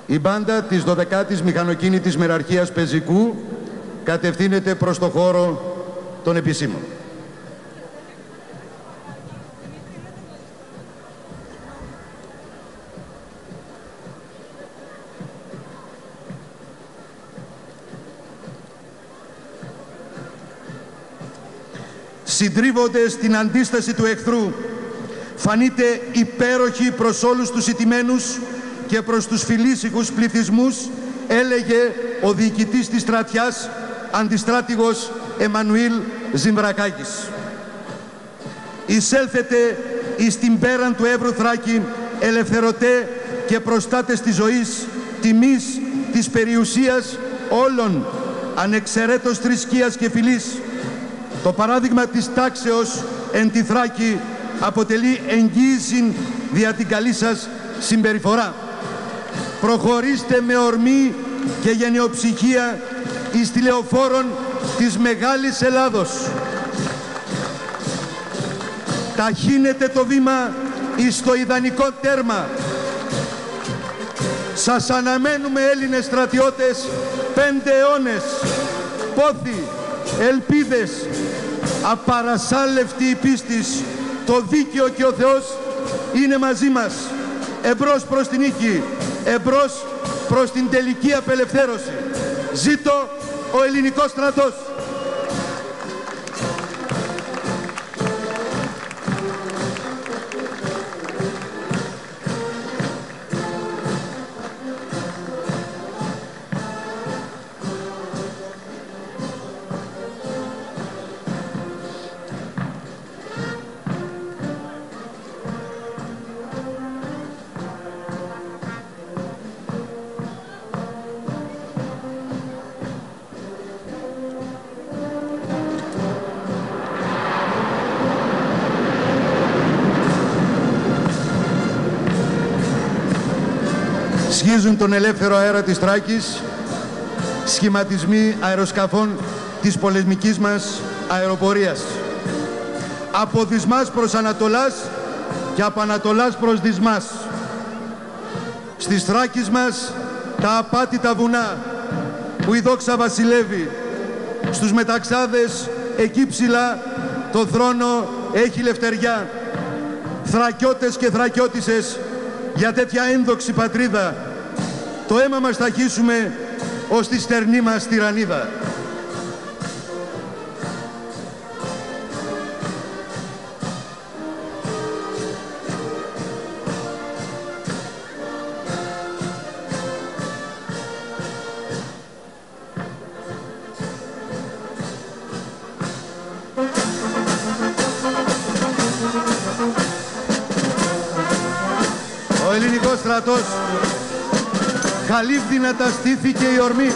Η μπάντα της 12ης Μηχανοκίνητης Μεραρχίας Πεζικού κατευθύνεται προς το χώρο των επισήμων. Συντρίβονται στην αντίσταση του εχθρού. Φανείτε υπέροχοι προς όλους τους ηττημένους και προς τους φιλήσυχους πληθυσμούς, έλεγε ο διοικητής της στρατιάς, αντιστράτηγος Εμμανουήλ Ζημβρακάκης. Εισέλθετε εις την πέραν του Εύρου Θράκη, ελευθερωτέ και προστάτες της ζωής, τιμής, της περιουσίας όλων, ανεξαιρέτως θρησκείας και φυλής. Το παράδειγμα της τάξεως εν τη Θράκη αποτελεί εγγύηση δια την καλή σας συμπεριφορά. Προχωρήστε με ορμή και γενιοψυχία εις τη λεωφόρον της Μεγάλης Ελλάδος. Ταχύνετε το βήμα εις το ιδανικό τέρμα. Σας αναμένουμε, Έλληνες στρατιώτες, 5 αιώνες, πόθη, ελπίδες, απαρασάλευτη η πίστης, το δίκαιο και ο Θεός είναι μαζί μας. Εμπρός προς την νίκη, εμπρός προς την τελική απελευθέρωση. Ζήτω ο ελληνικός στρατός! Σχίζουν τον ελεύθερο αέρα της Θράκης σχηματισμοί αεροσκαφών της πολεμικής μας αεροπορίας. Από Δυσμάς προς Ανατολάς και από Ανατολάς προς Δυσμάς. Στις Θράκης μας τα απάτητα βουνά που η δόξα βασιλεύει. Στους μεταξάδες εκεί ψηλά το θρόνο έχει λευτεριά. Θρακιώτες και θρακιώτισσες, για τέτοια ένδοξη πατρίδα το αίμα μας θα χύσουμε ως τη στερνή μας τυραννίδα. Ο ελληνικός στρατός χαλίβδυνατα στήθηκε η ορμή.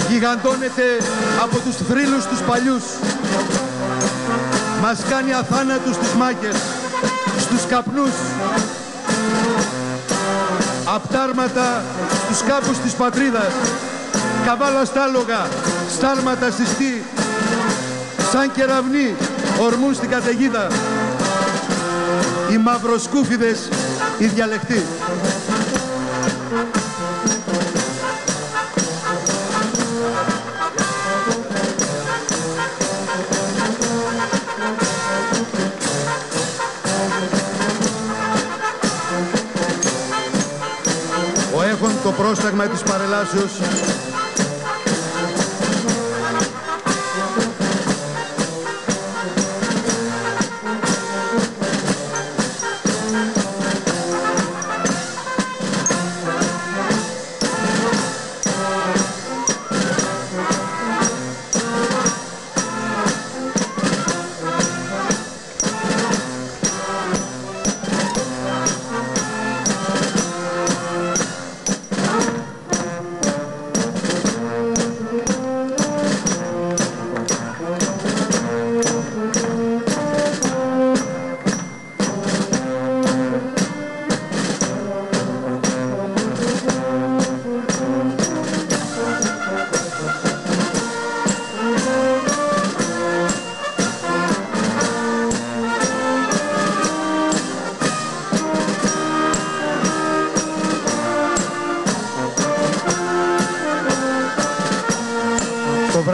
Γιγαντώνεται από τους θρύλους τους παλιούς. Μας κάνει αθάνατους στις μάχες, στους καπνούς. Απτάρματα στους κάπους της πατρίδας. Καβάλα στάλογα, στάρματα συστή. Σαν κεραυνοί ορμούν στην καταιγίδα. Οι μαυροσκούφιδες οι διαλεκτοί. Ο έχων το πρόσταγμα της παρελάσεως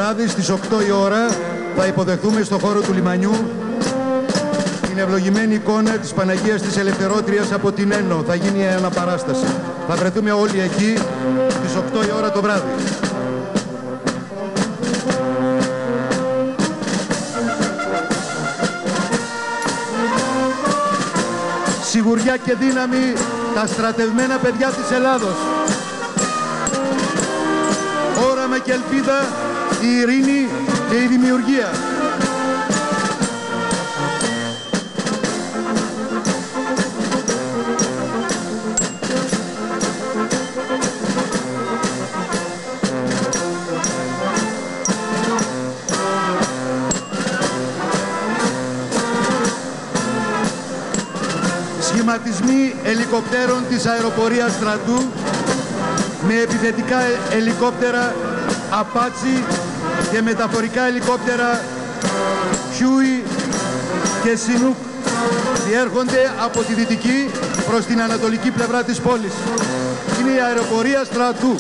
βράδυ στις 8 η ώρα θα υποδεχθούμε στο χώρο του λιμανιού την ευλογημένη εικόνα της Παναγίας της Ελευθερώτριας από την Ένω. Θα γίνει η αναπαράσταση. Θα βρεθούμε όλοι εκεί στις 8 η ώρα το βράδυ. Σιγουριά και δύναμη τα στρατευμένα παιδιά της Ελλάδος. Όραμα και ελπίδα, η ειρήνη και η δημιουργία. Σχηματισμοί ελικοπτέρων της αεροπορίας στρατού με επιθετικά ελικόπτερα Apache και μεταφορικά ελικόπτερα Huey και Chinook διέρχονται από τη δυτική προς την ανατολική πλευρά της πόλης. Είναι η αεροπορία στρατού.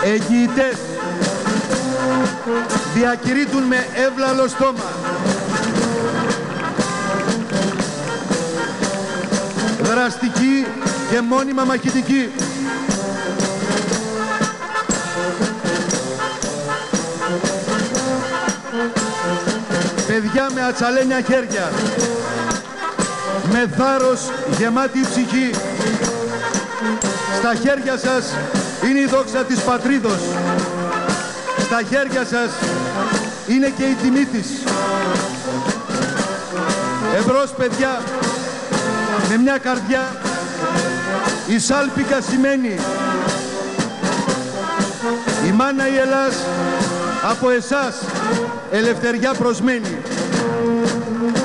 Εγγυητές διακηρύττουν με εύλαλο στόμα δραστική και μόνιμα μαχητική. Παιδιά με ατσαλένια χέρια, με θάρρος γεμάτη ψυχή. Στα χέρια σας είναι η δόξα της πατρίδος. Στα χέρια σας είναι και η τιμή της. Εμπρός παιδιά, με μια καρδιά η σάλπικα σημαίνει η μάνα η Ελλάς από εσάς ελευθεριά προσμένει.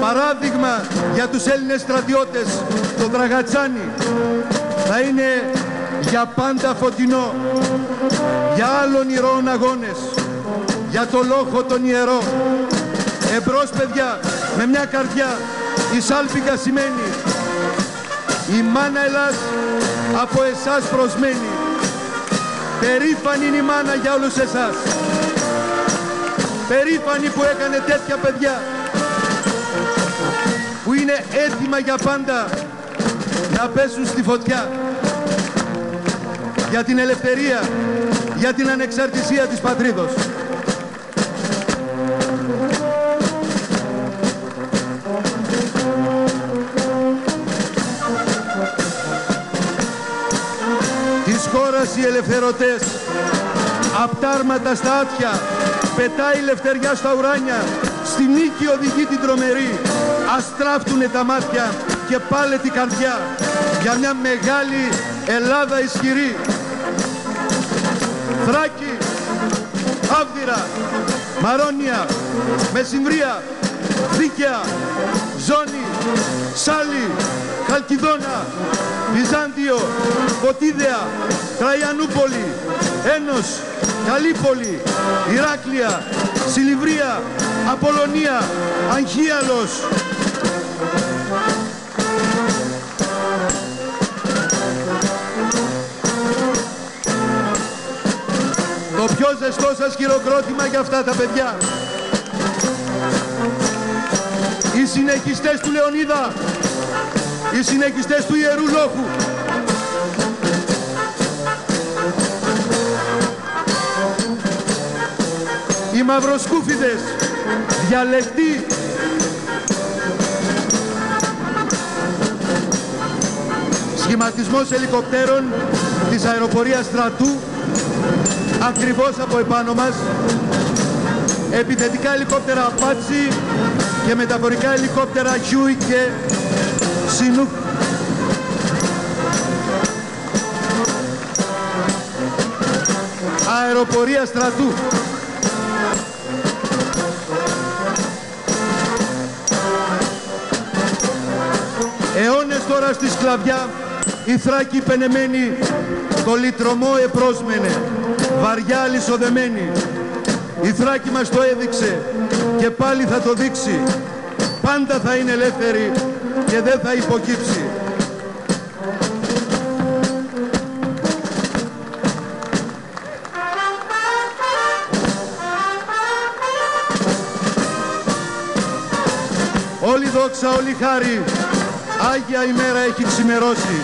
Παράδειγμα για τους Έλληνες στρατιώτες το Δραγατσάνι θα είναι για πάντα φωτεινό, για άλλων ηρώων αγώνες, για το λόχο τον ιερό. Εμπρός παιδιά, με μια καρδιά η σάλπικα σημαίνει η μάνα Ελλάς από εσάς προσμένει. Περήφανη είναι η μάνα για όλους εσάς. Περήφανη που έκανε τέτοια παιδιά που είναι έτοιμα για πάντα να πέσουν στη φωτιά για την ελευθερία, για την ανεξαρτησία της πατρίδος. Χώρας οι ελευθερωτές, απ' τ' άρματα στα άτια, πετάει η λευτεριά στα ουράνια, στη νίκη οδηγεί την τρομερή. Ας τράφτουνε τα μάτια και πάλε την καρδιά για μια μεγάλη Ελλάδα ισχυρή. Θράκη, Άβδυρα, Μαρόνια, Μεσημβρία, Δίκαια, Ζώνη, Σάλη, Χαλκιδόνα, Βυζάντιο, Φωτίδεα, Τραϊανούπολη, Ένος, Καλύπολη, Ηράκλεια, Σιλιβρία, Απολωνία, Αγχίαλος. Το πιο ζεστό σας χειροκρότημα για αυτά τα παιδιά. Οι συνεχιστές του Λεωνίδα, οι συνεχιστές του Ιερού Λόχου. Οι μαυροσκούφιδες, διαλεκτοί. Σχηματισμός ελικοπτέρων της αεροπορίας στρατού, ακριβώς από επάνω μας. Επιθετικά ελικόπτερα Apache και μεταφορικά ελικόπτερα Huey και Chinook. Αεροπορία στρατού. Αιώνες τώρα στη σκλαβιά, η Θράκη πενεμένη, το λυτρωμό επρόσμενε, βαριά αλυσοδεμένη. Η Θράκη μας το έδειξε και πάλι θα το δείξει. Πάντα θα είναι ελεύθερη και δεν θα υποκύψει. Όλη δόξα, όλη χάρη, Άγια ημέρα έχει ξημερώσει.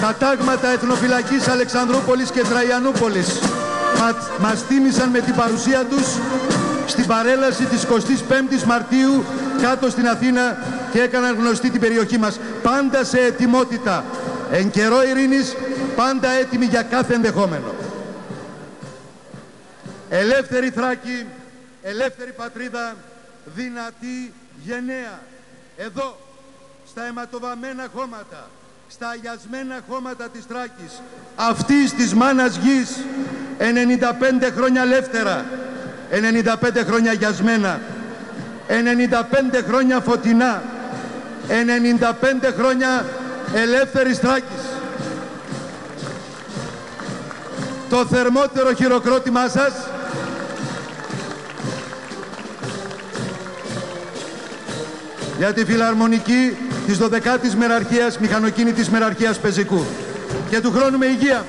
Τα τάγματα εθνοφυλακής Αλεξανδρούπολης και Τραϊανούπολης μας τίμησαν με την παρουσία τους στην παρέλαση της 25ης Μαρτίου κάτω στην Αθήνα και έκαναν γνωστή την περιοχή μας. Πάντα σε ετοιμότητα, εν καιρό ειρήνης, πάντα έτοιμοι για κάθε ενδεχόμενο. Ελεύθερη Θράκη, ελεύθερη πατρίδα, δυνατή, γενναία. Εδώ, στα αιματοβαμμένα χώματα, στα αγιασμένα χώματα της Θράκης, αυτής της μάνας γης, 95 χρόνια ελεύθερα, 95 χρόνια αγιασμένα, 95 χρόνια φωτεινά, 95 χρόνια ελεύθερης Θράκης. Το θερμότερο χειροκρότημά σας για τη φιλαρμονική της 12ης Μεραρχίας, μηχανοκίνητης Μεραρχίας Πεζικού. Και του χρόνου με υγεία.